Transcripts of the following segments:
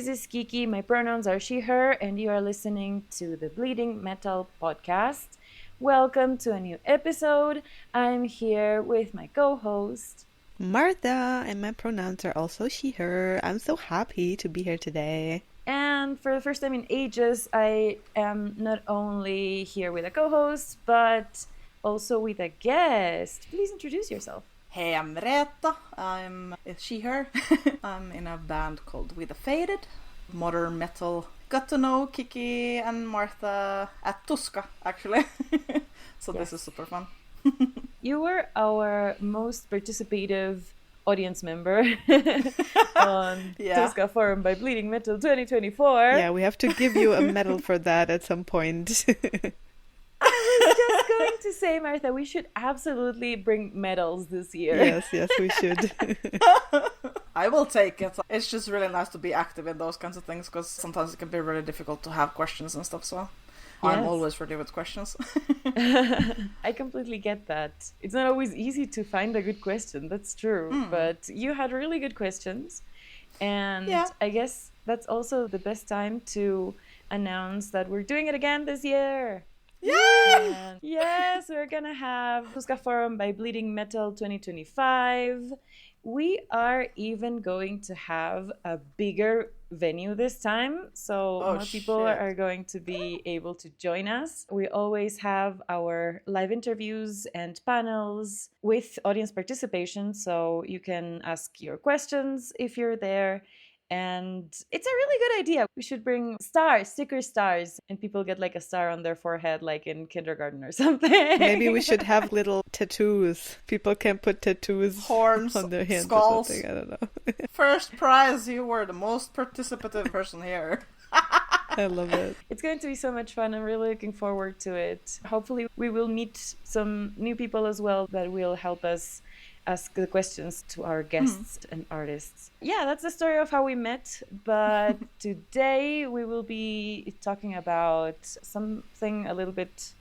This is Kiki. My pronouns are she, her, and you are listening to the Bleeding Metal podcast. Welcome to a new episode. I'm here with my co-host, Martha, and my pronouns are also she, her. I'm so happy to be here today. And for the first time in ages, I am not only here with a co-host, but also with a guest. Please introduce yourself. Hey, I'm Reetta. I'm she, her. I'm in a band called With a Faded, modern metal. Got to know Kiki and Martha at Tuska, actually. So This is super fun. You were our most participative audience member on Tuska Forum by Bleeding Metal 2024. Yeah, we have to give you a medal for that at some point. I was just going to say, Martha, we should absolutely bring medals this year. Yes, we should. I will take it. It's just really nice to be active in those kinds of things, because sometimes it can be really difficult to have questions and stuff, so I'm always ready with questions. I completely get that. It's not always easy to find a good question, that's true, but you had really good questions, and I guess that's also the best time to announce that we're doing it again this year. Yay! Yes, we're gonna have Tuska Forum by Bleeding Metal 2025. We are even going to have a bigger venue this time, so more people are going to be able to join us. We always have our live interviews and panels with audience participation, so you can ask your questions if you're there. And it's a really good idea. We should bring sticker stars, and people get like a star on their forehead, like in kindergarten or something. Maybe we should have little tattoos. People can put tattoos, horns, on their hands skulls. Or something. I don't know. First prize, you were the most participative person here. I love it. It's going to be so much fun. I'm really looking forward to it. Hopefully we will meet some new people as well that will help us ask the questions to our guests and artists. Yeah, that's the story of how we met. But today we will be talking about something a little bit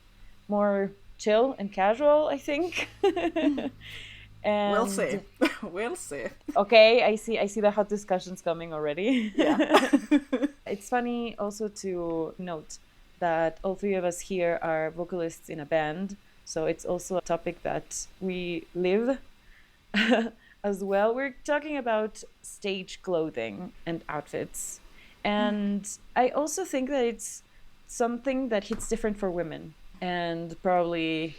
more chill and casual, I think. And we'll see. We'll see. Okay, I see the hot discussions coming already. Yeah. It's funny also to note that all three of us here are vocalists in a band. So it's also a topic that we live as well. We're talking about stage clothing and outfits. And I also think that it's something that hits different for women and probably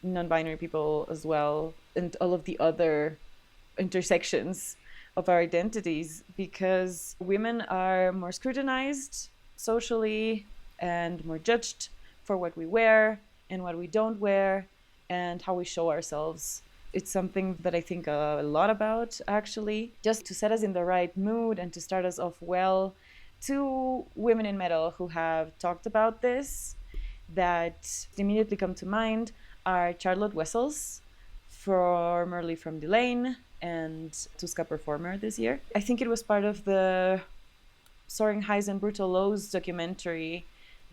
non-binary people as well, and all of the other intersections of our identities, because women are more scrutinized socially and more judged for what we wear and what we don't wear and how we show ourselves. It's something that I think a lot about, actually, just to set us in the right mood and to start us off well. Two women in metal who have talked about this that immediately come to mind are Charlotte Wessels, formerly from Delane and Tuska performer this year. I think it was part of the Soaring Highs and Brutal Lows documentary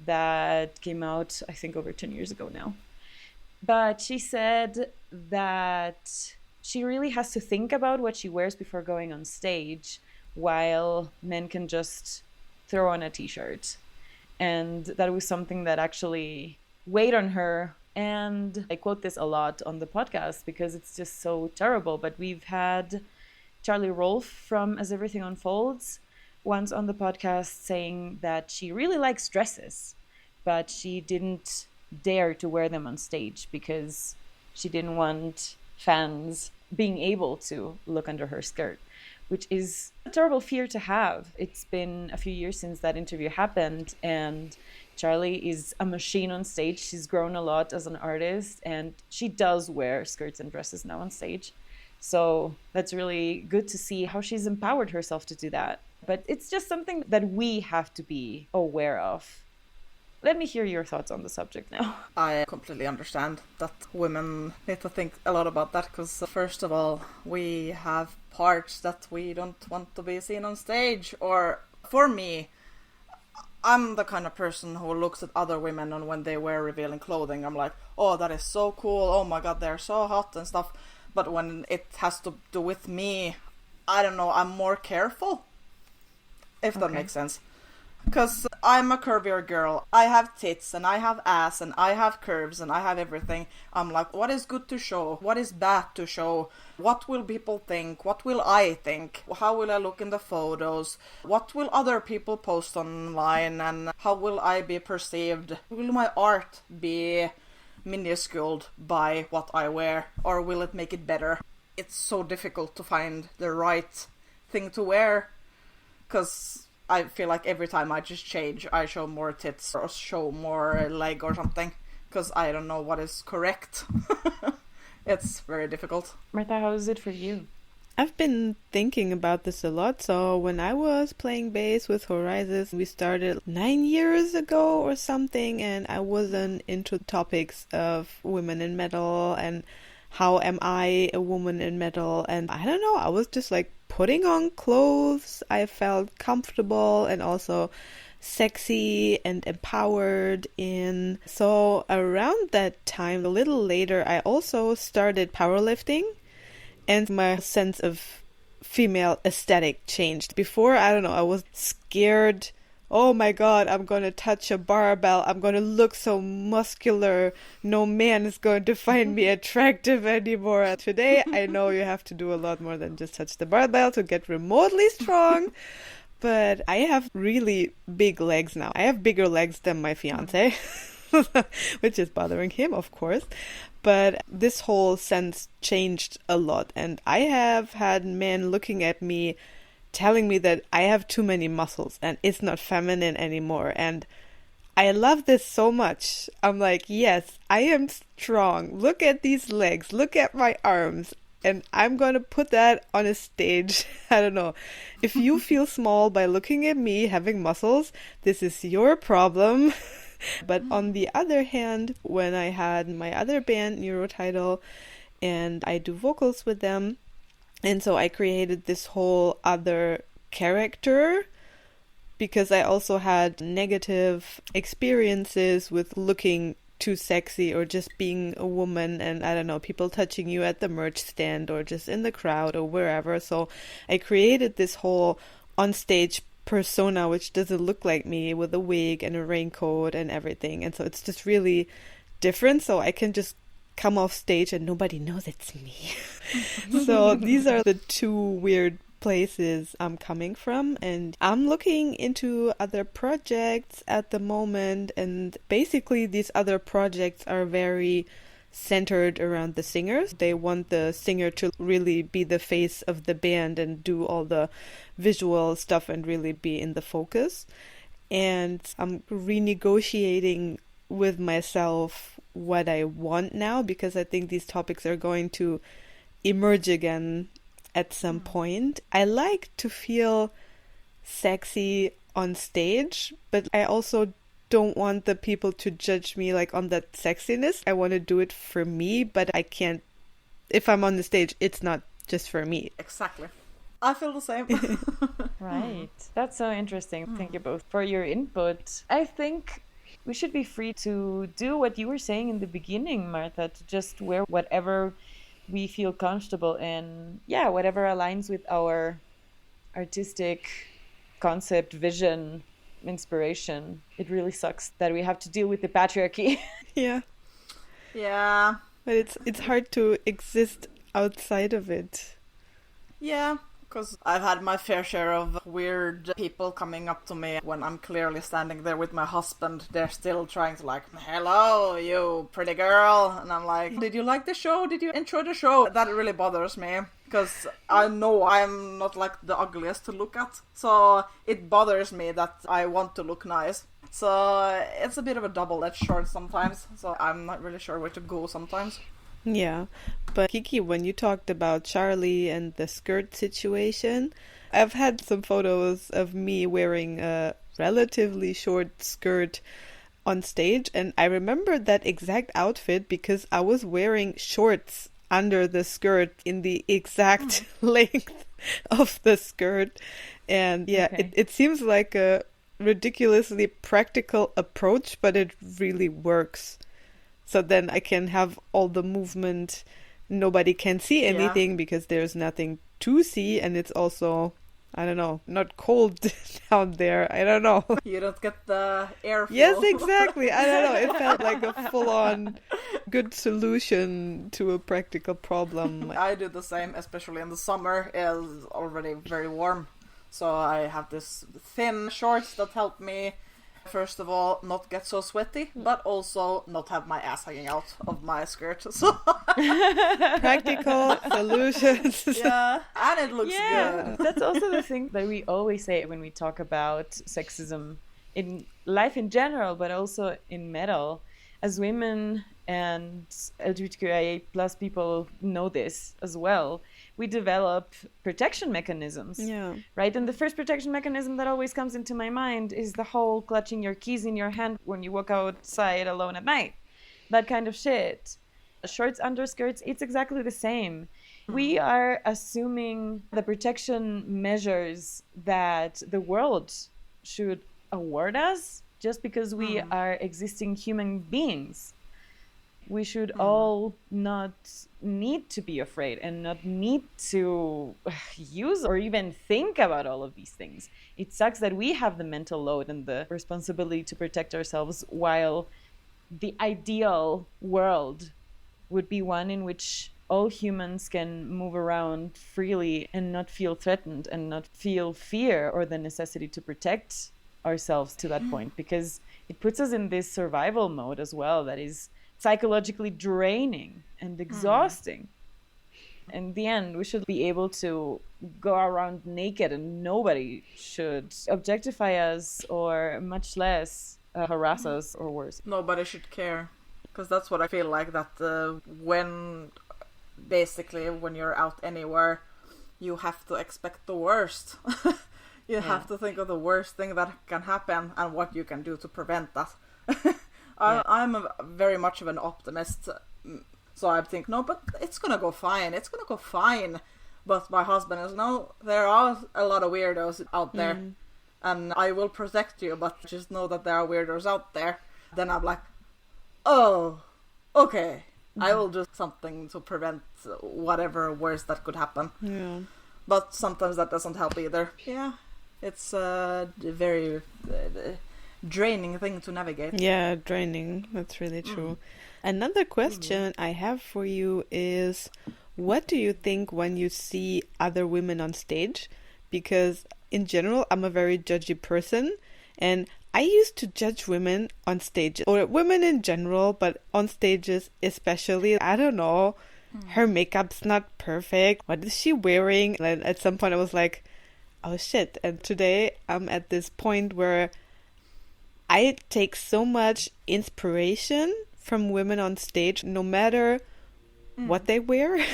that came out, I think, over 10 years ago now. But she said that she really has to think about what she wears before going on stage, while men can just throw on a t-shirt. And that was something that actually weighed on her. And I quote this a lot on the podcast because it's just so terrible. But we've had Charlie Rolfe from As Everything Unfolds once on the podcast saying that she really likes dresses, but she didn't dare to wear them on stage because she didn't want fans being able to look under her skirt, which is a terrible fear to have. It's been a few years since that interview happened, and Charlie is a machine on stage. She's grown a lot as an artist, and she does wear skirts and dresses now on stage. So that's really good to see how she's empowered herself to do that. But it's just something that we have to be aware of. Let me hear your thoughts on the subject now. I completely understand that women need to think a lot about that, because first of all, we have parts that we don't want to be seen on stage. Or for me, I'm the kind of person who looks at other women, and when they wear revealing clothing, I'm like, oh, that is so cool, oh my god, they're so hot and stuff. But when it has to do with me, I don't know, I'm more careful. if that Okay. makes sense. Because I'm a curvier girl. I have tits and I have ass and I have curves and I have everything. I'm like, what is good to show? What is bad to show? What will people think? What will I think? How will I look in the photos? What will other people post online? And how will I be perceived? Will my art be minusculed by what I wear? Or will it make it better? It's so difficult to find the right thing to wear. Because I feel like every time I just change, I show more tits or show more leg or something. Because I don't know what is correct. It's very difficult. Martha, how is it for you? I've been thinking about this a lot. So when I was playing bass with Horizons, we started 9 years ago or something, and I wasn't into topics of women in metal and how am I a woman in metal, and I don't know, I was just like putting on clothes I felt comfortable and also sexy and empowered in. So around that time, a little later, I also started powerlifting, and my sense of female aesthetic changed. Before, I don't know, I was scared. Oh my god, I'm going to touch a barbell. I'm going to look so muscular. No man is going to find me attractive anymore. Today, I know you have to do a lot more than just touch the barbell to get remotely strong. But I have really big legs now. I have bigger legs than my fiance, which is bothering him, of course. But this whole sense changed a lot. And I have had men looking at me telling me that I have too many muscles and it's not feminine anymore. And I love this so much. I'm like, yes, I am strong. Look at these legs. Look at my arms. And I'm going to put that on a stage. I don't know. If you feel small by looking at me having muscles, this is your problem. But on the other hand, when I had my other band, Neurotitle, and I do vocals with them, and so I created this whole other character because I also had negative experiences with looking too sexy or just being a woman, and I don't know, people touching you at the merch stand or just in the crowd or wherever. So I created this whole on-stage persona which doesn't look like me, with a wig and a raincoat and everything. And so it's just really different, so I can just come off stage and nobody knows it's me. So these are the two weird places I'm coming from, and I'm looking into other projects at the moment, and basically these other projects are very centered around the singers. They want the singer to really be the face of the band and do all the visual stuff and really be in the focus. And I'm renegotiating with myself what I want now, because I think these topics are going to emerge again at some point. I like to feel sexy on stage, but I also don't want the people to judge me like on that sexiness. I want to do it for me, but I can't. If I'm on the stage, it's not just for me. Exactly. I feel the same. Right. That's so interesting. Thank you both for your input. I think we should be free to do what you were saying in the beginning, Martha, to just wear whatever we feel comfortable in. Yeah, whatever aligns with our artistic concept, vision, inspiration. It really sucks that we have to deal with the patriarchy. Yeah. Yeah. But it's hard to exist outside of it. Yeah. Because I've had my fair share of weird people coming up to me when I'm clearly standing there with my husband. They're still trying to like, hello, you pretty girl. And I'm like, did you like the show? Did you enjoy the show? That really bothers me. Because I know I'm not like the ugliest to look at. So it bothers me that I want to look nice. So it's a bit of a double-edged sword sometimes. So I'm not really sure where to go sometimes. Yeah, but Kiki, when you talked about Charlie and the skirt situation, I've had some photos of me wearing a relatively short skirt on stage, and I remember that exact outfit because I was wearing shorts under the skirt in the exact length of the skirt. And yeah, Okay. it seems like a ridiculously practical approach, but it really works. So then I can have all the movement. Nobody can see anything because there's nothing to see. And it's also I don't know, not cold down there. I don't know. You don't get the airflow. Yes, exactly. I don't know. It felt like a full-on good solution to a practical problem. I do the same, especially in the summer. It's already very warm. So I have this thin shorts that help me, first of all, not get so sweaty, but also not have my ass hanging out of my skirt. So Practical solutions. yeah, and it looks good. That's also the thing that we always say when we talk about sexism in life in general, but also in metal. As women and LGBTQIA plus people know this as well, we develop protection mechanisms, right? And the first protection mechanism that always comes into my mind is the whole clutching your keys in your hand when you walk outside alone at night. That kind of shit. Shorts, underskirts, it's exactly the same. We are assuming the protection measures that the world should award us just because we are existing human beings. We should all not need to be afraid and not need to use or even think about all of these things. It sucks that we have the mental load and the responsibility to protect ourselves, while the ideal world would be one in which all humans can move around freely and not feel threatened and not feel fear or the necessity to protect ourselves to that point, because it puts us in this survival mode as well that is psychologically draining and exhausting. In the end, we should be able to go around naked and nobody should objectify us or much less harass us or worse. Nobody should care, because that's what I feel like, that when you're out anywhere, you have to expect the worst. You have to think of the worst thing that can happen and what you can do to prevent that. I'm very much of an optimist, so I think, no, but it's gonna go fine. It's gonna go fine. But my husband is, no, there are a lot of weirdos out there, and I will protect you, but just know that there are weirdos out there. Then I'm like, oh, okay, I will do something to prevent whatever worse that could happen. Yeah. But sometimes that doesn't help either. Yeah. It's a very draining thing to navigate. Yeah, draining. That's really true. Another question I have for you is, what do you think when you see other women on stage? Because in general, I'm a very judgy person, and I used to judge women on stage, or women in general, but on stages especially. I don't know, her makeup's not perfect. What is she wearing? And at some point I was like, oh shit. And today I'm at this point where I take so much inspiration from women on stage, no matter what they wear,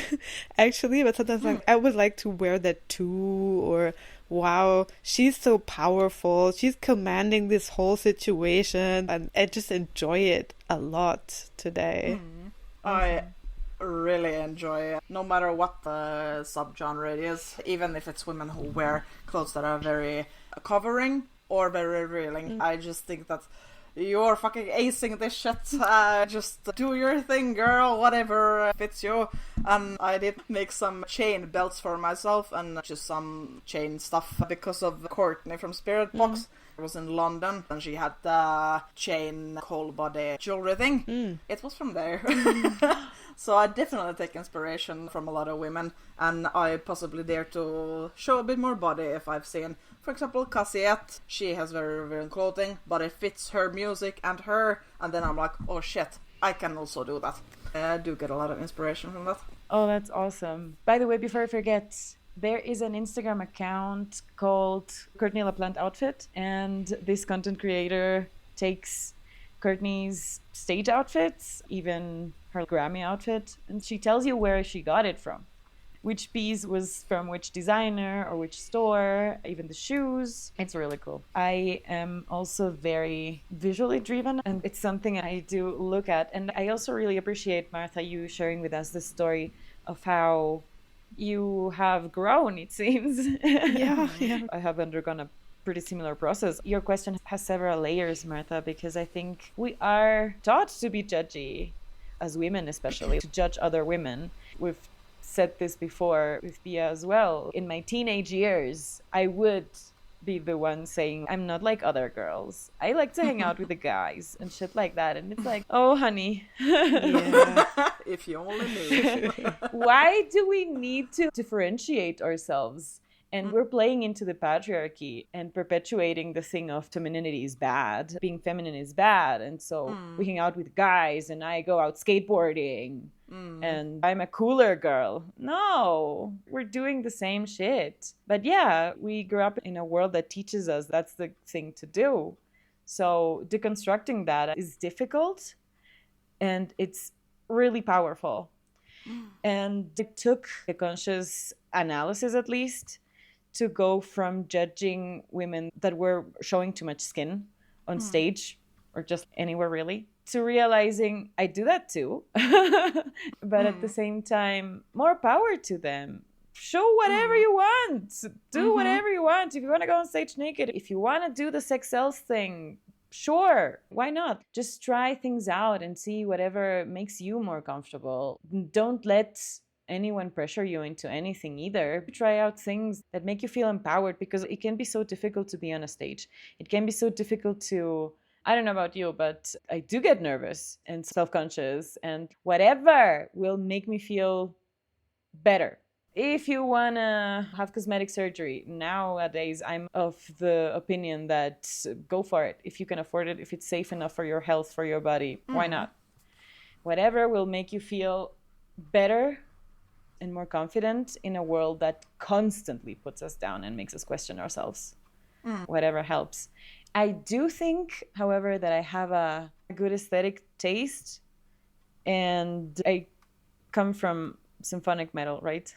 actually. But sometimes I would like to wear that too, or wow, she's so powerful. She's commanding this whole situation, and I just enjoy it a lot today. I really enjoy it, no matter what the subgenre it is, even if it's women who wear clothes that are very covering or very revealing. I just think that you're fucking acing this shit. Just do your thing, girl, whatever fits you. And I did make some chain belts for myself and just some chain stuff because of Courtney from Spirit Box. I was in London and she had the chain whole body jewelry thing. It was from there. So I definitely take inspiration from a lot of women, and I possibly dare to show a bit more body if I've seen, for example, Cassiette. She has very revealing clothing, but it fits her music and her, and then I'm like, oh shit, I can also do that. I do get a lot of inspiration from that. Oh, that's awesome. By the way, before I forget, there is an Instagram account called Courtney LaPlante Outfit, and this content creator takes Courtney's stage outfits, even her Grammy outfit, and she tells you where she got it from. Which piece was from which designer or which store, even the shoes. It's really cool. I am also very visually driven, and it's something I do look at. And I also really appreciate, Martha, you sharing with us the story of how you have grown, it seems. Yeah. I have undergone a pretty similar process. Your question has several layers, Martha, because I think we are taught to be judgy, as women especially, to judge other women. We've said this before with Pia as well. In my teenage years, I would be the one saying, I'm not like other girls. I like to hang out with the guys and shit like that. And it's like, oh, honey. Yeah. If you only knew. Why do we need to differentiate ourselves? And we're playing into the patriarchy and perpetuating the thing of femininity is bad, being feminine is bad. And so we hang out with guys and I go out skateboarding and I'm a cooler girl. No, we're doing the same shit. But yeah, we grew up in a world that teaches us that's the thing to do. So deconstructing that is difficult and it's really powerful. And it took a conscious analysis, at least, to go from judging women that were showing too much skin on stage or just anywhere really, to realizing I do that too. But at the same time, more power to them. Show whatever you want. Do whatever you want. If you want to go on stage naked, if you want to do the sex sells thing, sure, why not? Just try things out and see whatever makes you more comfortable. Don't let anyone pressure you into anything either. Try out things that make you feel empowered, because it can be so difficult to be on a stage. It can be so difficult to, I don't know about you, but I do get nervous and self-conscious, and whatever will make me feel better. If you want to have cosmetic surgery, nowadays I'm of the opinion that go for it. If you can afford it, if it's safe enough for your health, for your body, why not? Whatever will make you feel better and more confident in a world that constantly puts us down and makes us question ourselves. Whatever helps. I do think, however, that I have a good aesthetic taste, and I come from symphonic metal, right?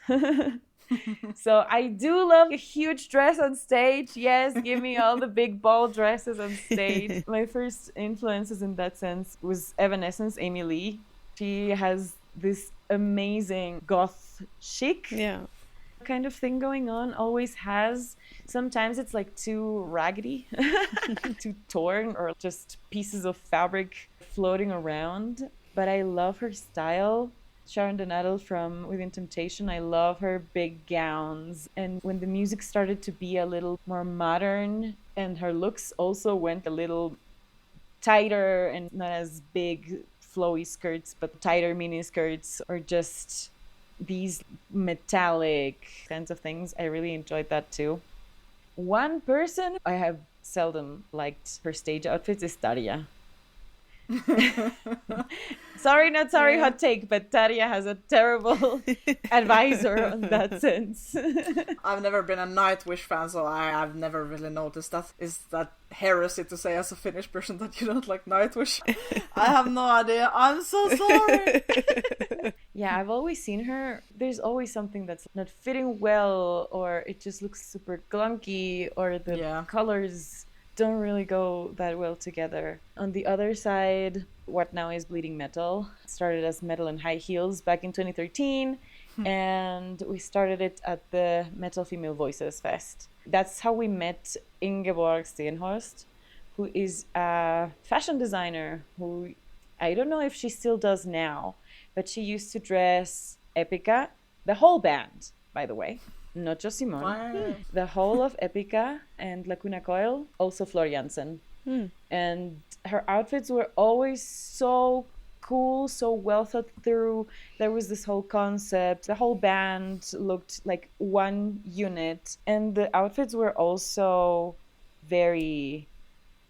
So I do love a huge dress on stage. Yes, give me all the big ball dresses on stage. My first influences in that sense was Evanescence, Amy Lee. She has this amazing goth chic kind of thing going on, always has. Sometimes it's like too raggedy, too torn, or just pieces of fabric floating around. But I love her style. Sharon Donadel from Within Temptation, I love her big gowns. And when the music started to be a little more modern and her looks also went a little tighter and not as big flowy skirts, but tighter mini skirts, or just these metallic kinds of things, I really enjoyed that too. One person I have seldom liked her stage outfits is Tarja. Sorry, not sorry, hot take, but Tarja has a terrible advisor on that sense. I've never been a Nightwish fan, so I've never really noticed that. Is that heresy to say as a Finnish person that you don't like Nightwish? I have no idea. I'm so sorry. Yeah, I've always seen her. There's always something that's not fitting well, or it just looks super clunky, or the colors don't really go that well together. On the other side, what now is Bleeding Metal started as Metal and High Heels back in 2013, and we started it at the Metal Female Voices Fest. That's how we met Ingeborg Stenhorst, who is a fashion designer who I don't know if she still does now, but she used to dress Epica, the whole band, by the way. Not just Simone. Wow. The whole of Epica and Lacuna Coil, also Flor Jansen. And her outfits were always so cool, so well thought through. There was this whole concept. The whole band looked like one unit. And the outfits were also very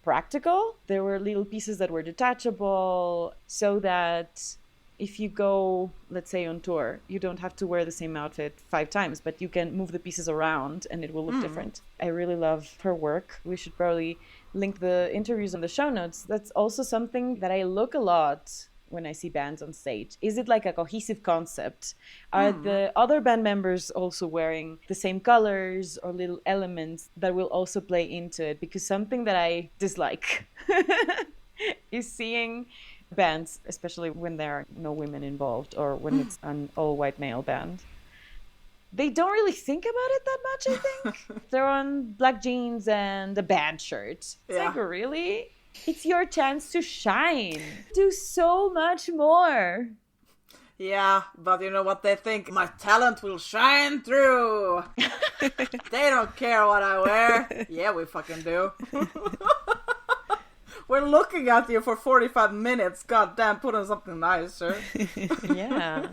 practical. There were little pieces that were detachable, so that if you go, let's say, on tour, you don't have to wear the same outfit 5 times, but you can move the pieces around and it will look different. I really love her work. We should probably link the interviews on the show notes. That's also something that I look a lot when I see bands on stage. Is it like a cohesive concept? Are the other band members also wearing the same colors or little elements that will also play into it? Because something that I dislike is seeing bands, especially when there are no women involved or when it's an all-white male band, they don't really think about it that much, I think. They're on black jeans and a band shirt. It's like, really? It's your chance to shine. Do so much more. Yeah, but you know what they think? My talent will shine through. They don't care what I wear. Yeah, we fucking do. We're looking at you for 45 minutes. Goddamn, put on something nicer. Yeah.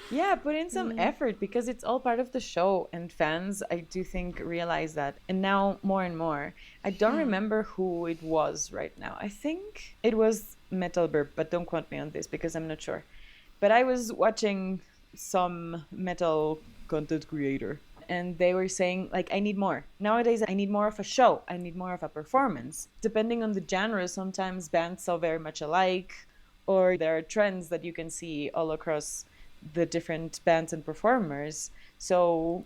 Yeah, put in some effort because it's all part of the show, and fans, I do think, realize that. And now more and more. I don't remember who it was right now. I think it was Metal Burp, but don't quote me on this because I'm not sure. But I was watching some metal content creator, and they were saying, like, I need more. Nowadays, I need more of a show. I need more of a performance. Depending on the genre, sometimes bands sound very much alike, or there are trends that you can see all across the different bands and performers. So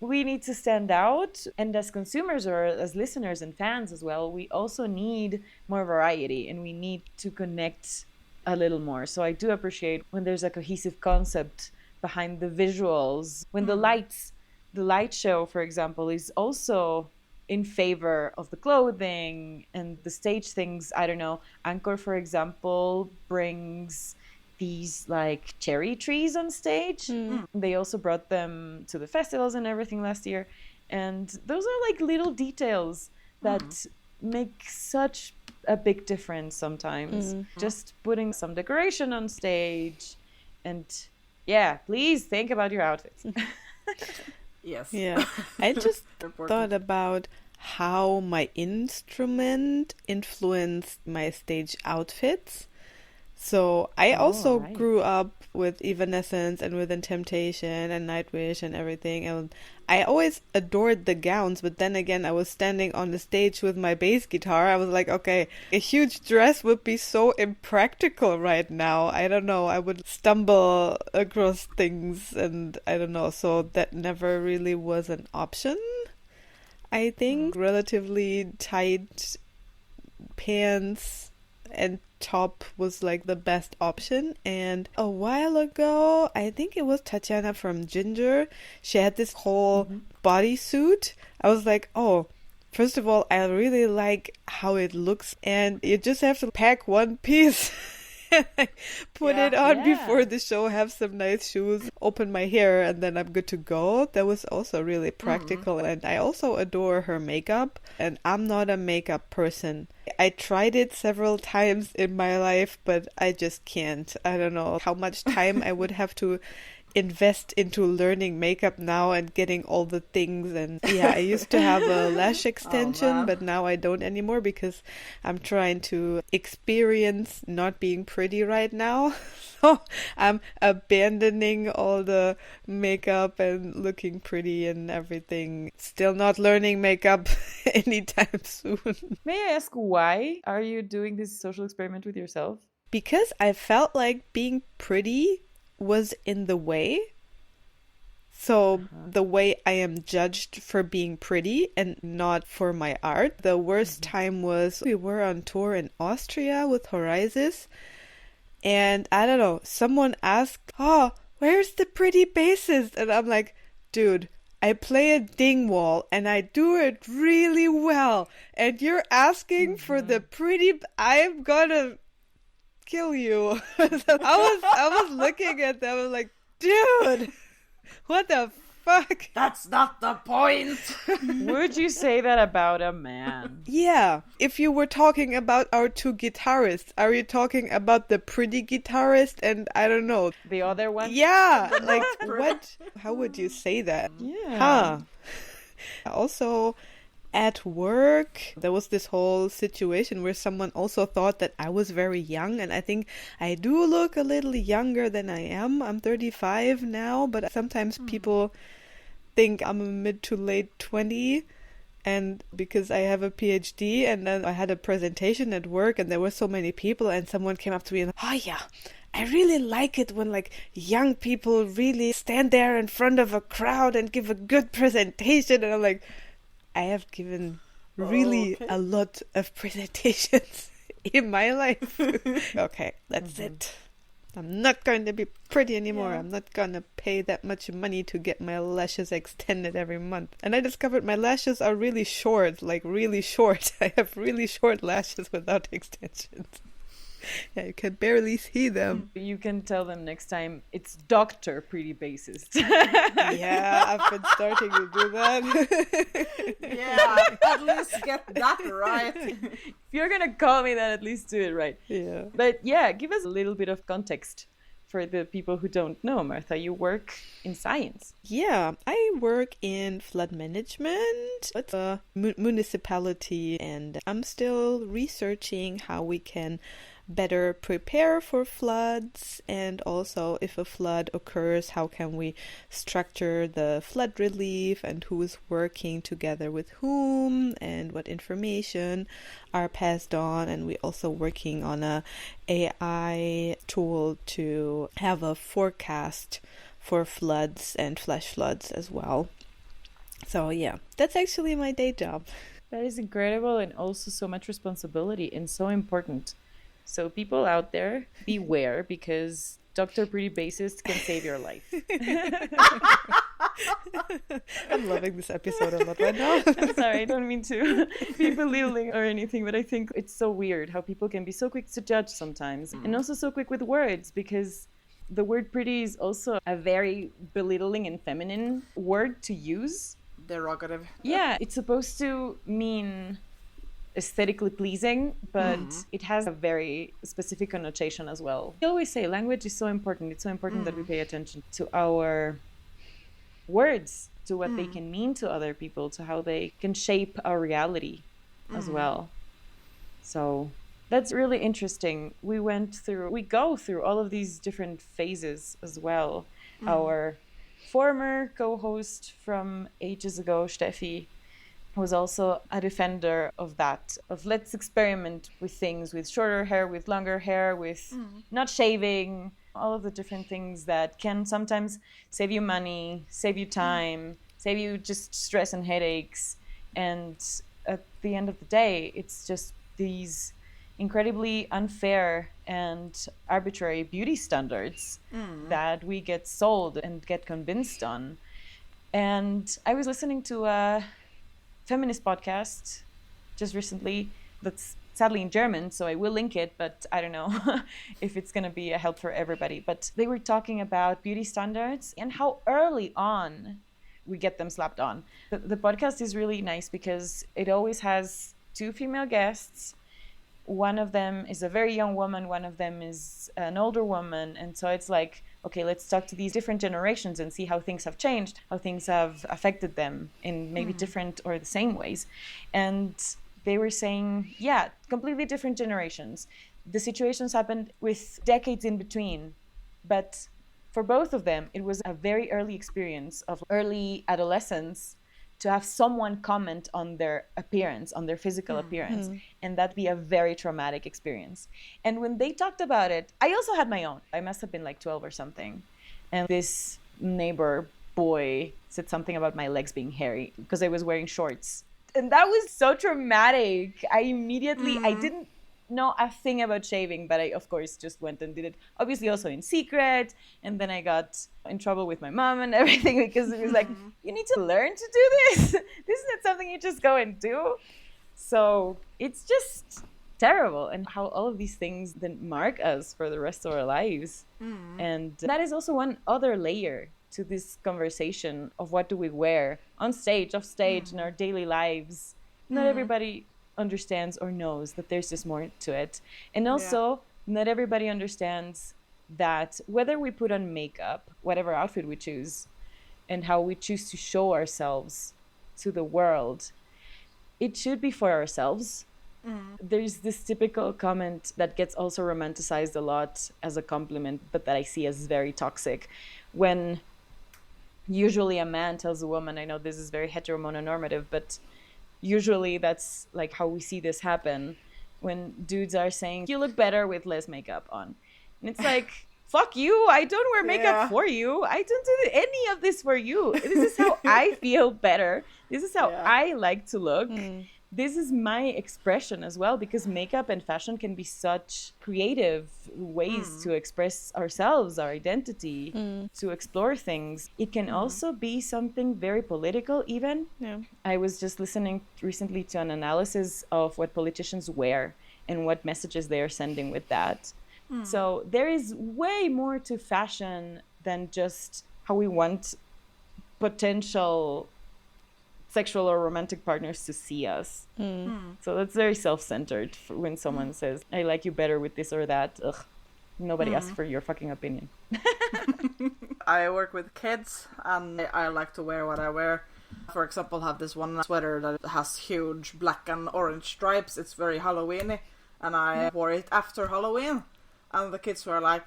we need to stand out. And as consumers or as listeners and fans as well, we also need more variety and we need to connect a little more. So I do appreciate when there's a cohesive concept behind the visuals, when the light show, for example, is also in favor of the clothing and the stage things. I don't know, Anchor, for example, brings these like cherry trees on stage. They also brought them to the festivals and everything last year. And those are like little details that make such a big difference sometimes. Just putting some decoration on stage. And yeah, please think about your outfits. Yes. Yeah. I just thought about how my instrument influenced my stage outfits. So I also grew up with Evanescence and with Temptation and Nightwish and everything. And I always adored the gowns, but then again, I was standing on the stage with my bass guitar. I was like, okay, a huge dress would be so impractical right now. I don't know. I would stumble across things and I don't know. So that never really was an option. I think relatively tight pants and top was like the best option. And a while ago, I think it was Tatiana from Ginger, she had this whole bodysuit. I was like, oh, first of all, I really like how it looks, and you just have to pack one piece. Put it on before the show, have some nice shoes, open my hair, and then I'm good to go. That was also really practical. And I also adore her makeup, and I'm not a makeup person. I tried it several times in my life, but I just can't. I don't know how much time I would have to invest into learning makeup now and getting all the things. And yeah, I used to have a lash extension, but now I don't anymore because I'm trying to experience not being pretty right now. So I'm abandoning all the makeup and looking pretty and everything. Still not learning makeup anytime soon. May I ask why are you doing this social experiment with yourself? Because I felt like being pretty was in the way. So the way I am judged for being pretty and not for my art. The worst time was we were on tour in Austria with Horizons, and I don't know, someone asked, oh, where's the pretty bassist? And I'm like, dude, I play a dingwall and I do it really well, and you're asking for the pretty, I'm gonna kill you. I was looking at them, I was like, dude, what the fuck? That's not the point. Would you say that about a man? Yeah. If you were talking about our two guitarists, are you talking about the pretty guitarist and I don't know, the other one? Yeah. Like, what? How would you say that? Yeah. Huh. Also, at work, there was this whole situation where someone also thought that I was very young, and I think I do look a little younger than I am. I'm 35 now, but sometimes people think I'm a mid to late 20, and because I have a PhD, and then I had a presentation at work, and there were so many people, and someone came up to me and, oh yeah, I really like it when like young people really stand there in front of a crowd and give a good presentation, and I'm like, I have given really a lot of presentations in my life. Okay, that's it. I'm not going to be pretty anymore. I'm not going to pay that much money to get my lashes extended every month. And I discovered my lashes are really short, like really short. I have really short lashes without extensions. Yeah, you can barely see them. You can tell them next time it's Dr. Pretty Bassist. Yeah, I've been starting to do that. Yeah, at least get that right. If you're gonna call me that, at least do it right. Yeah. But yeah, give us a little bit of context for the people who don't know, Martha. You work in science. Yeah, I work in flood management. It's a municipality, and I'm still researching how we can better prepare for floods, and also if a flood occurs, how can we structure the flood relief and who is working together with whom and what information are passed on. And we're also working on a AI tool to have a forecast for floods and flash floods as well. So yeah, that's actually my day job. That is incredible, and also so much responsibility and so important. So people out there, beware, because Dr. Pretty Bassist can save your life. I'm loving this episode a lot right now. I'm sorry, I don't mean to be belittling or anything, but I think it's so weird how people can be so quick to judge sometimes, and also so quick with words, because the word pretty is also a very belittling and feminine word to use. Derogative. Yeah, it's supposed to mean aesthetically pleasing, but it has a very specific connotation as well. I always say language is so important. It's so important that we pay attention to our words, to what they can mean to other people, to how they can shape our reality as well. So that's really interesting. We go through all of these different phases as well. Our former co-host from ages ago, Steffi, was also a defender of that, of let's experiment with things, with shorter hair, with longer hair, with not shaving, all of the different things that can sometimes save you money, save you time, save you just stress and headaches. And at the end of the day, it's just these incredibly unfair and arbitrary beauty standards that we get sold and get convinced on. And I was listening to a feminist podcast just recently that's sadly in German, so I will link it, but I don't know if it's going to be a help for everybody. But they were talking about beauty standards and how early on we get them slapped on. The podcast is really nice because it always has two female guests. One of them is a very young woman, one of them is an older woman. And so it's like, okay, let's talk to these different generations and see how things have changed, how things have affected them in maybe different or the same ways. And they were saying, yeah, completely different generations. The situations happened with decades in between. But for both of them, it was a very early experience of early adolescence to have someone comment on their appearance, on their physical appearance, and that be a very traumatic experience. And when they talked about it, I also had my own. I must have been like 12 or something. And this neighbor boy said something about my legs being hairy because I was wearing shorts. And that was so traumatic. I immediately, I didn't know a thing about shaving, but I, of course, just went and did it. Obviously, also in secret. And then I got in trouble with my mom and everything because it was like, you need to learn to do this. This is not something you just go and do. So it's just terrible. And how all of these things then mark us for the rest of our lives. And that is also one other layer to this conversation of what do we wear on stage, off stage, in our daily lives. Not everybody understands or knows that there's just more to it. And also, not everybody understands that whether we put on makeup, whatever outfit we choose, and how we choose to show ourselves to the world, it should be for ourselves. There's this typical comment that gets also romanticized a lot as a compliment, but that I see as very toxic. When usually a man tells a woman, I know this is very heteronormative, but usually that's like how we see this happen, when dudes are saying, you look better with less makeup on. And it's like, fuck you, I don't wear makeup for you. I don't do any of this for you. This is how I feel better. This is how I like to look. This is my expression as well, because makeup and fashion can be such creative ways to express ourselves, our identity, to explore things. It can also be something very political even. I was just listening recently to an analysis of what politicians wear. and what messages they are sending with that. So there is way more to fashion than just how we want potential sexual or romantic partners to see us. So that's very self-centered when someone says, I like you better with this or that. Ugh, nobody asks for your fucking opinion. I work with kids and I like to wear what I wear. For example, I have this one sweater that has huge black and orange stripes. It's very Halloween-y, and I wore it after Halloween. And the kids were like,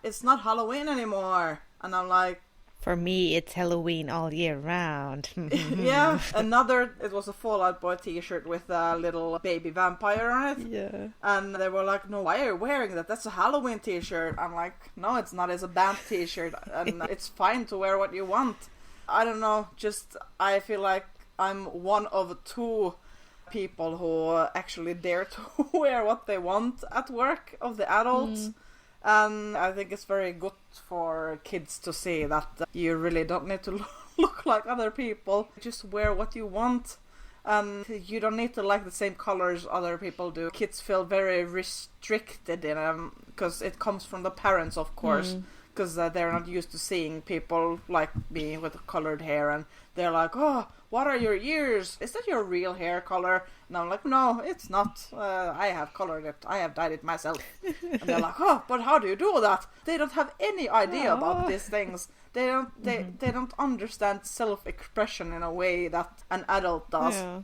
it's not Halloween anymore. And I'm like, for me, it's Halloween all year round. yeah. It was a Fall Out Boy t-shirt with a little baby vampire on it. Yeah. And they were like, no, why are you wearing that? That's a Halloween t-shirt. I'm like, no, it's not. It's a band t-shirt. And it's fine to wear what you want. I don't know. Just, I feel like I'm one of two people who actually dare to wear what they want at work of the adults. And I think it's very good for kids to see that you really don't need to look like other people. Just wear what you want. And you don't need to like the same colors other people do. Kids feel very restricted in them because it comes from the parents, of course. Because they're not used to seeing people like me with colored hair. And they're like, oh, what are your ears? Is that your real hair color? And I'm like, no, it's not. I have colored it. I have dyed it myself. And they're like, oh, but how do you do that? They don't have any idea about these things. They don't understand self-expression in a way that an adult does. Yeah.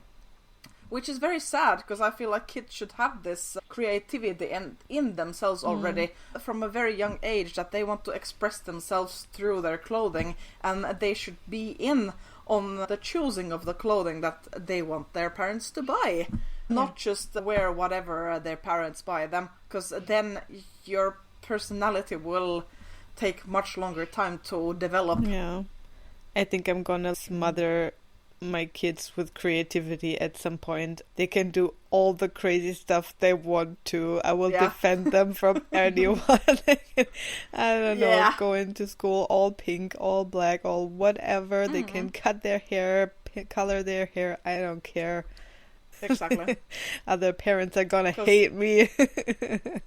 Which is very sad, because I feel like kids should have this creativity in themselves already from a very young age, that they want to express themselves through their clothing, and they should be in on the choosing of the clothing that they want their parents to buy. Not just wear whatever their parents buy them, because then your personality will take much longer time to develop. Yeah. I think I'm gonna smother my kids with creativity at some point. They can do all the crazy stuff they want to. I will defend them from anyone. I don't know, going to school all pink, all black, all whatever. They can cut their hair, color their hair. I don't care. Exactly. Other parents are gonna hate me.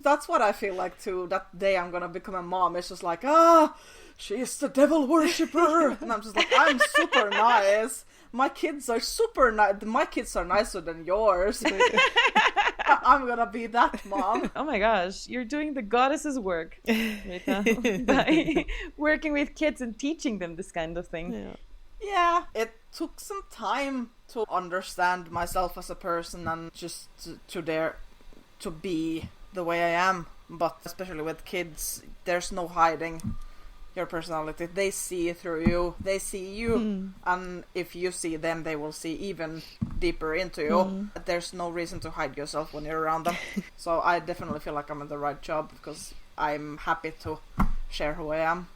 That's what I feel like too. That day I'm gonna become a mom. It's just like, she's the devil worshipper. And I'm just like, I'm super nice. My kids are super nice. My kids are nicer than yours. I'm gonna be that mom. Oh my gosh, you're doing the goddess's work, Reetta, by working with kids and teaching them this kind of thing. Yeah, it took some time to understand myself as a person and just to dare to be the way I am. But especially with kids, there's no hiding your personality. They see through you. They see you. And if you see them, they will see even deeper into you. There's no reason to hide yourself when you're around them. So I definitely feel like I'm in the right job, because I'm happy to share who I am.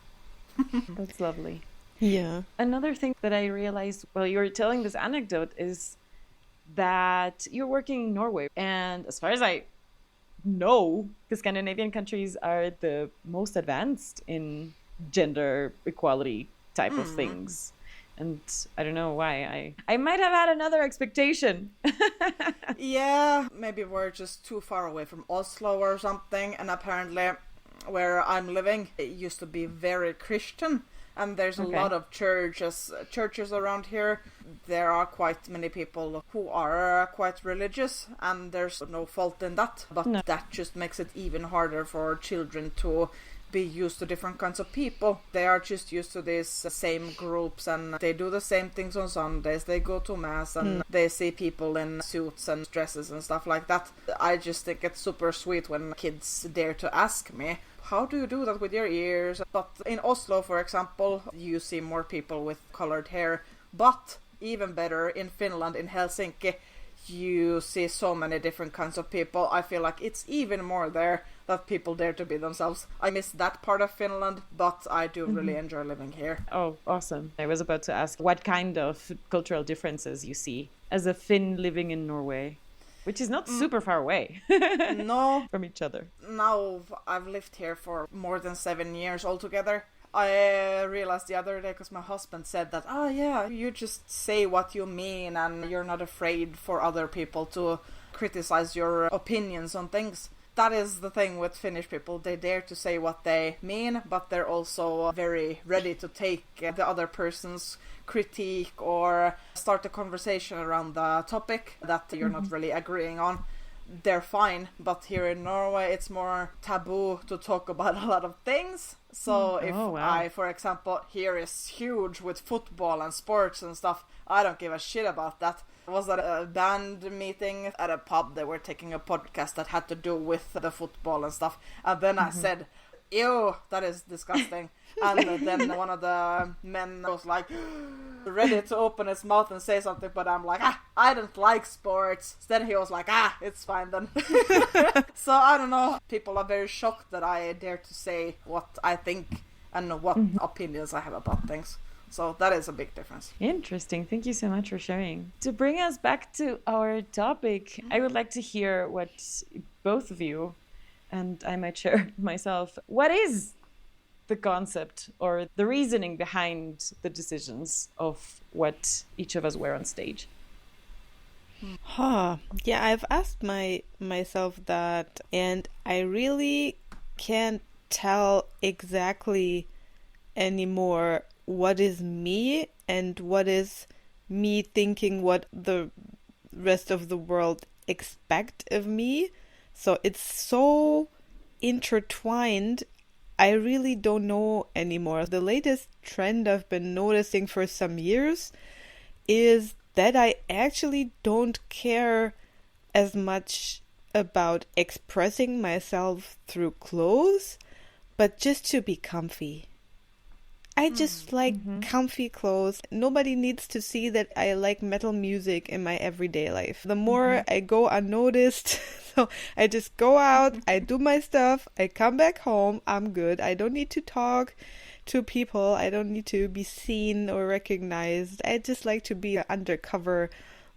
That's lovely. Yeah. Another thing that I realized while you were telling this anecdote is that you're working in Norway. And as far as I know, the Scandinavian countries are the most advanced in gender equality type of things. And I don't know why. I might have had another expectation. Yeah, maybe we're just too far away from Oslo or something. And apparently where I'm living, it used to be very Christian. And there's a lot of churches around here. There are quite many people who are quite religious, and there's no fault in that. But that just makes it even harder for children to be used to different kinds of people. They are just used to these same groups, and they do the same things on Sundays. They go to mass, and they see people in suits and dresses and stuff like that. I just think it's super sweet when kids dare to ask me, how do you do that with your ears? But in Oslo, for example, you see more people with colored hair. But even better, in Finland, in Helsinki, you see so many different kinds of people. I feel like it's even more there that people dare to be themselves. I miss that part of Finland, but I do really enjoy living here. Oh, awesome. I was about to ask what kind of cultural differences you see as a Finn living in Norway, which is not super far away No. from each other. Now I've lived here for more than 7 years altogether. I realized the other day, because my husband said that, you just say what you mean and you're not afraid for other people to criticize your opinions on things. That is the thing with Finnish people. They dare to say what they mean, but they're also very ready to take the other person's critique or start a conversation around the topic that you're not really agreeing on. They're fine, but here in Norway it's more taboo to talk about a lot of things. So if I, for example, here is huge with football and sports and stuff, I don't give a shit about that. Was that a band meeting at a pub? They were taking a podcast that had to do with the football and stuff, and then I said, ew, that is disgusting. And then one of the men was like ready to open his mouth and say something, but I'm like, I don't like sports. Then he was like, it's fine then. So I don't know, people are very shocked that I dare to say what I think and what opinions I have about things. So that is a big difference. Interesting. Thank you so much for sharing. To bring us back to our topic, I would like to hear what both of you, and I might share myself, what is the concept or the reasoning behind the decisions of what each of us wear on stage? Yeah, I've asked myself that, and I really can't tell exactly anymore what is me and what is me thinking what the rest of the world expect of me. So it's so intertwined, I really don't know anymore. The latest trend I've been noticing for some years is that I actually don't care as much about expressing myself through clothes, but just to be comfy. I just like comfy clothes. Nobody needs to see that I like metal music in my everyday life. The more I go unnoticed, so I just go out, I do my stuff, I come back home, I'm good. I don't need to talk to people. I don't need to be seen or recognized. I just like to be an undercover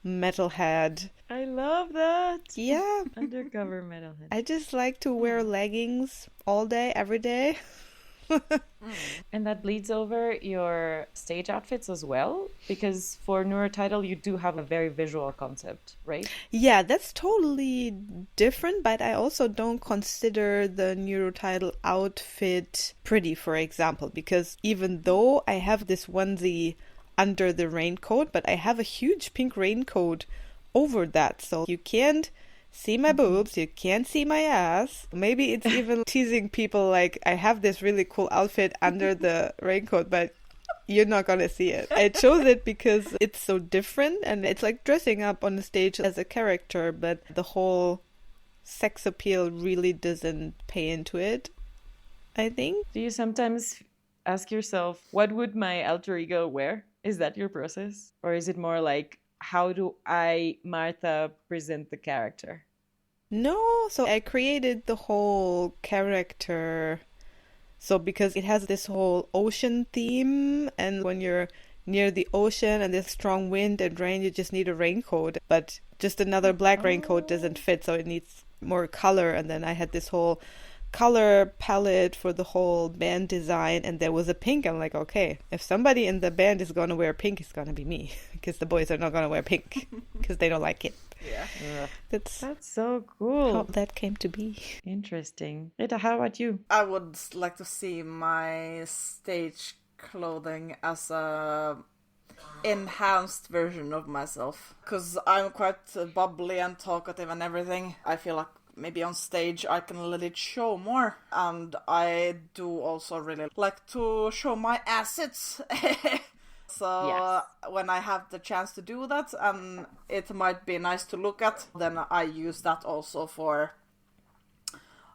metalhead. I love that. Yeah. Undercover metalhead. I just like to wear leggings all day, every day. And that bleeds over your stage outfits as well, because for Untitled you do have a very visual concept, right? Yeah, that's totally different, but I also don't consider the Untitled outfit pretty, for example, because even though I have this onesie under the raincoat, but I have a huge pink raincoat over that, so you can't see my boobs, you can't see my ass. Maybe it's even teasing people like, I have this really cool outfit under the raincoat, but you're not gonna see it. I chose it because it's so different, and it's like dressing up on the stage as a character, but the whole sex appeal really doesn't pay into it, I think. Do you sometimes ask yourself, what would my alter ego wear? Is that your process? Or is it more like, how do I, Martha, present the character? No, so I created the whole character. So because it has this whole ocean theme, and when you're near the ocean and there's strong wind and rain, you just need a raincoat. But just another black raincoat doesn't fit, so it needs more color. And then I had this whole color palette for the whole band design, and there was a pink. I'm like, okay, if somebody in the band is gonna wear pink, it's gonna be me, because the boys are not gonna wear pink because they don't like it. Yeah. That's so cool. How that came to be. Interesting. Reetta, how about you? I would like to see my stage clothing as a enhanced version of myself, because I'm quite bubbly and talkative and everything. I feel like maybe on stage I can let it show more, and I do also really like to show my assets. So yes. When I have the chance to do that, and it might be nice to look at, then I use that also for,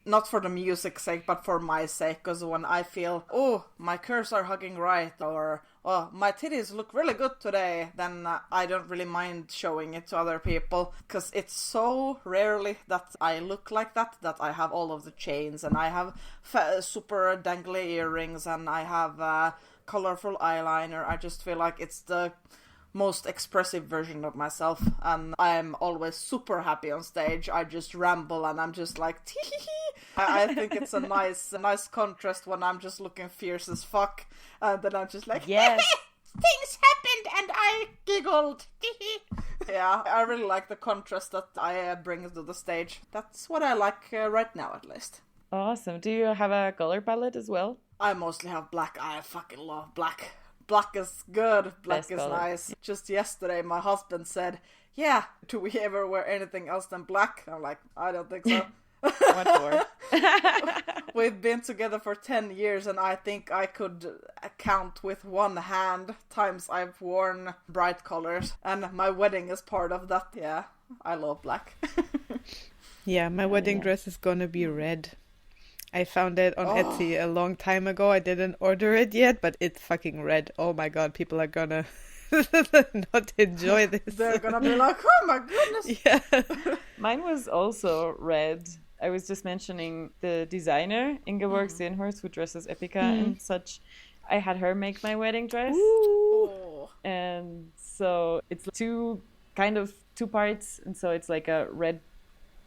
not for the music's sake, but for my sake. Because when I feel, oh, my curves are hugging right, or oh, my titties look really good today, then I don't really mind showing it to other people. Because it's so rarely that I look like that I have all of the chains, and I have super dangly earrings, and I have colorful eyeliner. I just feel like it's the most expressive version of myself, and I'm always super happy on stage. I just ramble, and I'm just like, tee-hee-hee. I think it's a nice contrast when I'm just looking fierce as fuck, and then I'm just like, yes, things happened, and I giggled. Yeah, I really like the contrast that I bring to the stage. That's what I like right now, at least. Awesome. Do you have a color palette as well? I mostly have black. I fucking love black. Black is good. Black Best is color. nice. Just yesterday, my husband said, yeah, do we ever wear anything else than black? I'm like, I don't think so. What for? We've been together for 10 years and I think I could count with one hand times I've worn bright colors. And my wedding is part of that. Yeah, I love black. Yeah, my wedding dress is gonna be red. I found it on Etsy a long time ago. I didn't order it yet, but it's fucking red. Oh my god, people are gonna not enjoy this. They're gonna be like, oh my goodness. Yeah. Mine was also red. I was just mentioning the designer, Ingeborg Stenhorst, who dresses Epica and such. I had her make my wedding dress. Oh. And so it's two parts. And so it's like a red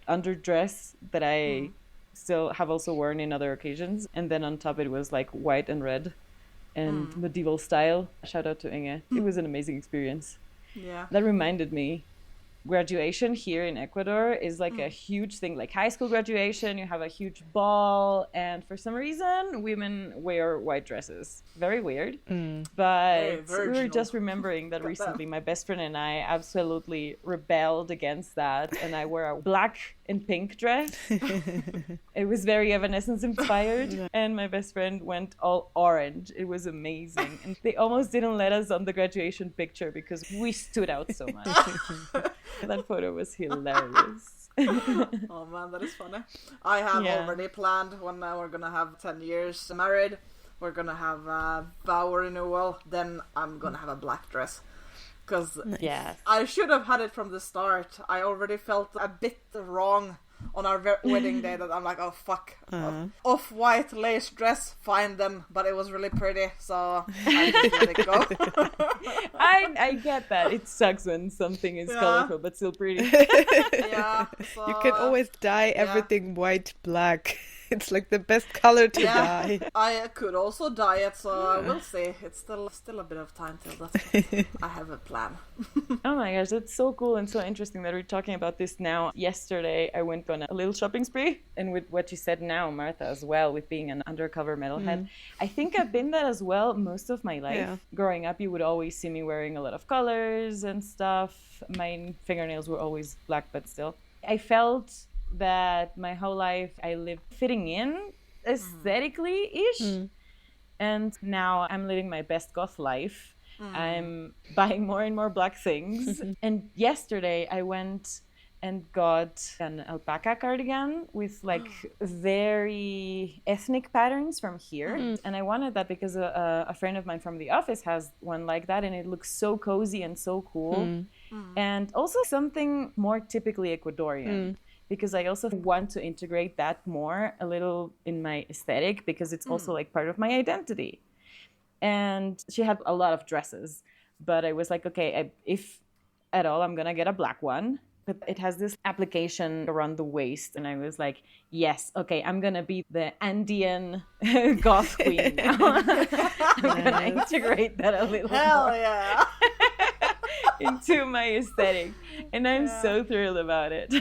underdress that I still have also worn in other occasions. And then on top it was like white and red and medieval style. Shout out to Inge. It was an amazing experience. Yeah. That reminded me, graduation here in Ecuador is like a huge thing. Like high school graduation, you have a huge ball, and for some reason women wear white dresses. Very weird. But we were just remembering that recently my best friend and I absolutely rebelled against that, and I wore a black and pink dress. It was very Evanescence inspired, and my best friend went all orange. It was amazing, and they almost didn't let us on the graduation picture because we stood out so much. That photo was hilarious. Oh man, that is funny. I have already planned when we're gonna have 10 years married. We're gonna have a vow renewal. Then I'm gonna have a black dress. Because I should have had it from the start. I already felt a bit wrong on our wedding day that I'm like, oh fuck, off-white lace dress, fine then, but it was really pretty, so I just let it go. I get that. It sucks when something is colorful but still pretty. Yeah, so, you can always dye everything white, black. It's like the best color to dye. I could also dye it, so we'll see. It's still a bit of time till that. I have a plan. Oh my gosh, that's so cool and so interesting that we're talking about this now. Yesterday, I went on a little shopping spree, and with what you said now, Martha, as well, with being an undercover metalhead, I think I've been that as well most of my life. Yeah. Growing up, you would always see me wearing a lot of colors and stuff. My fingernails were always black, but still. I felt that my whole life I lived fitting in aesthetically-ish. And now I'm living my best goth life. I'm buying more and more black things. And yesterday I went and got an alpaca cardigan with like very ethnic patterns from here. And I wanted that because a friend of mine from the office has one like that, and it looks so cozy and so cool. And also something more typically Ecuadorian. Because I also want to integrate that more a little in my aesthetic, because it's also like part of my identity. And she had a lot of dresses, but I was like, okay, if at all, I'm gonna get a black one. But it has this application around the waist, and I was like, yes, okay, I'm gonna be the Andean goth queen now. I'm gonna integrate that a little more. Yeah. Into my aesthetic, and I'm so thrilled about it.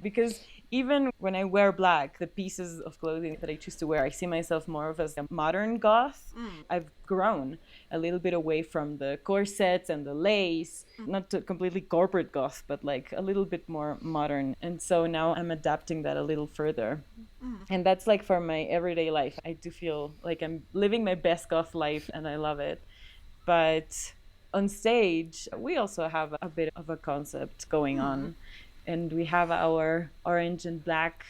Because even when I wear black, the pieces of clothing that I choose to wear, I see myself more of as a modern goth. I've grown a little bit away from the corsets and the lace, not to completely corporate goth, but like a little bit more modern. And so now I'm adapting that a little further. And that's like for my everyday life. I do feel like I'm living my best goth life, and I love it. But on stage, we also have a bit of a concept going on. And we have our orange and black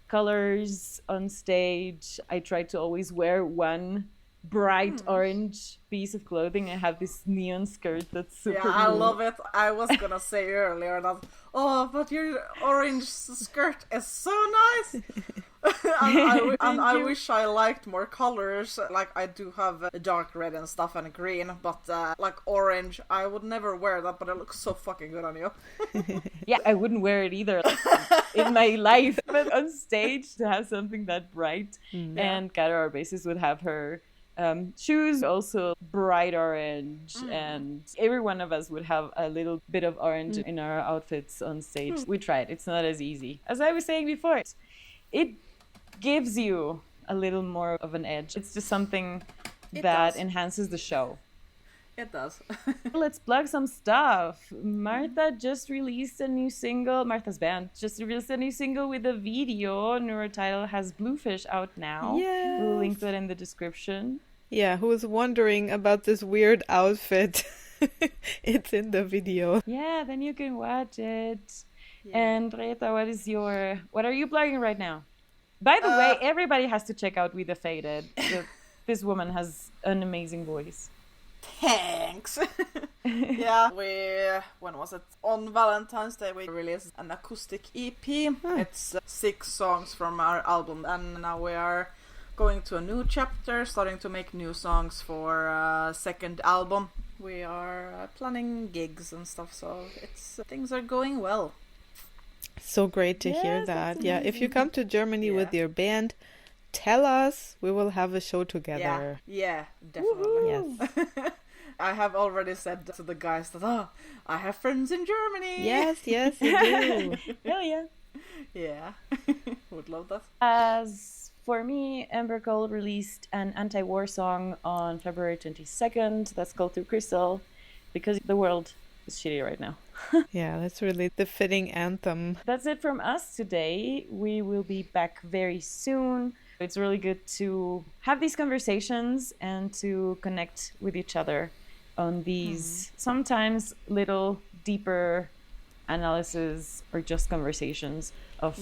colors on stage. I try to always wear one bright orange piece of clothing. I have this neon skirt that's super cool. I love it. I was gonna say earlier that, but your orange skirt is so nice. I wish I liked more colors. Like, I do have dark red and stuff and green, but like orange, I would never wear that, but it looks so fucking good on you. Yeah, I wouldn't wear it either in my life, but on stage to have something that bright. And Cara, our bassist, would have her shoes, also bright orange, and every one of us would have a little bit of orange in our outfits on stage. We tried. It's not as easy. As I was saying before, it gives you a little more of an edge. It's just something that enhances the show. It does. Let's plug some stuff. Martha just released a new single. Martha's band just released a new single with a video. Untitled has Bluefish out now. Yes. We'll link to it in the description. Yeah, who was wondering about this weird outfit? It's in the video. Yeah, then you can watch it. Yeah. And Reetta, what are you plugging right now? By the way, everybody has to check out We the Faded. This woman has an amazing voice. Thanks. Yeah, when was it? On Valentine's Day we released an acoustic EP. It's 6 songs from our album, and now we are going to a new chapter, starting to make new songs for a second album. We are planning gigs and stuff, so things are going well. So great to hear that. Yeah, if you come to Germany with your band, tell us. We will have a show together. Yeah, definitely. Yes. I have already said to the guys that, I have friends in Germany. Yes, you do. Hell yeah. Yeah. Would love that. As for me, Amber Gold released an anti-war song on February 22nd. That's called Through Crystal, because the world is shitty right now. Yeah, that's really the fitting anthem. That's it from us today. We will be back very soon. It's really good to have these conversations and to connect with each other on these sometimes little deeper analysis or just conversations of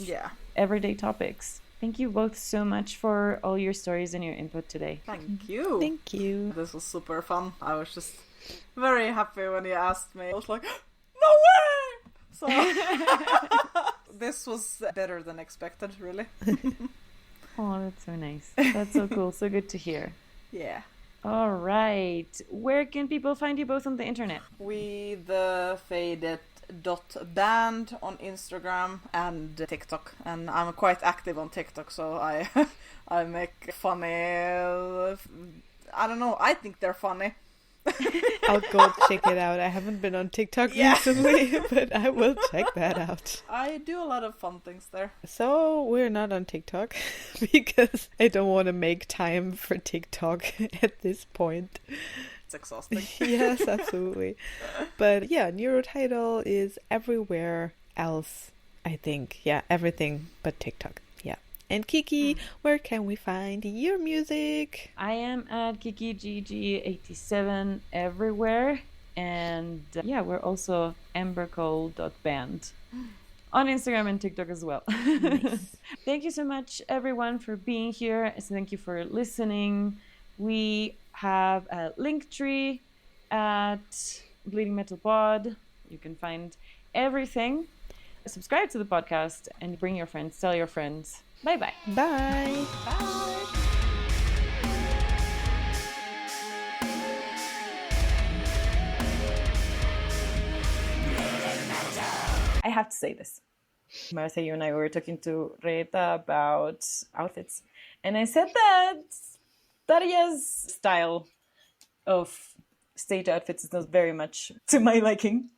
everyday topics. Thank you both so much for all your stories and your input today. Thank you. Thank you. This was super fun. I was just very happy when you asked me. I was like, no way! So this was better than expected, really. Oh, that's so nice. That's so cool. So good to hear. Yeah. All right. Where can people find you both on the internet? We the Faded .band on Instagram and TikTok, and I'm quite active on TikTok, so I I make funny I don't know, I think they're funny. I'll go check it out. I haven't been on TikTok recently, but I will check that out. I do a lot of fun things there. So we're not on TikTok because I don't want to make time for TikTok at this point. It's exhausting. Yes, absolutely. But yeah, Neurotitle is everywhere else, I think. Yeah, everything but TikTok. Yeah. And Kiki, where can we find your music? I am at KikiGG87 everywhere. And we're also ambercole.band on Instagram and TikTok as well. Nice. Thank you so much, everyone, for being here. Thank you for listening. We have a link tree at Bleeding Metal Pod. You can find everything. Subscribe to the podcast and bring your friends. Tell your friends. Bye-bye. Bye. Bye. I have to say this. Martha, you and I were talking to Reetta about outfits. And I said that Daria's style of stage outfits is not very much to my liking.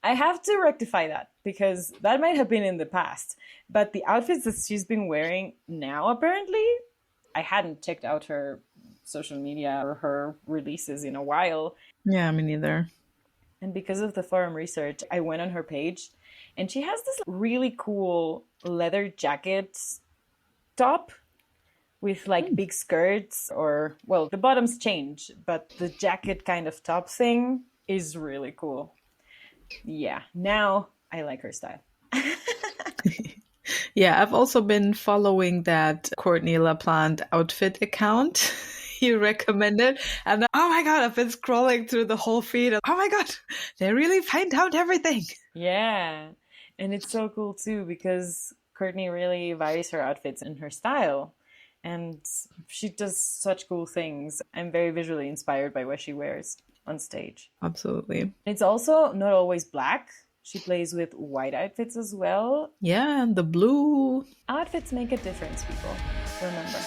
I have to rectify that because that might have been in the past. But the outfits that she's been wearing now, apparently, I hadn't checked out her social media or her releases in a while. Yeah, me neither. And because of the forum research, I went on her page and she has this really cool leather jacket top with like big skirts the bottoms change, but the jacket kind of top thing is really cool. Yeah, now I like her style. Yeah, I've also been following that Courtney LaPlante outfit account you recommended. And oh my God, I've been scrolling through the whole feed. Oh my God, they really find out everything. Yeah, and it's so cool too because Courtney really varies her outfits and her style. And she does such cool things. I'm very visually inspired by what she wears on stage. Absolutely. It's also not always black. She plays with white outfits as well. Yeah, and the blue. Outfits make a difference, people. Remember.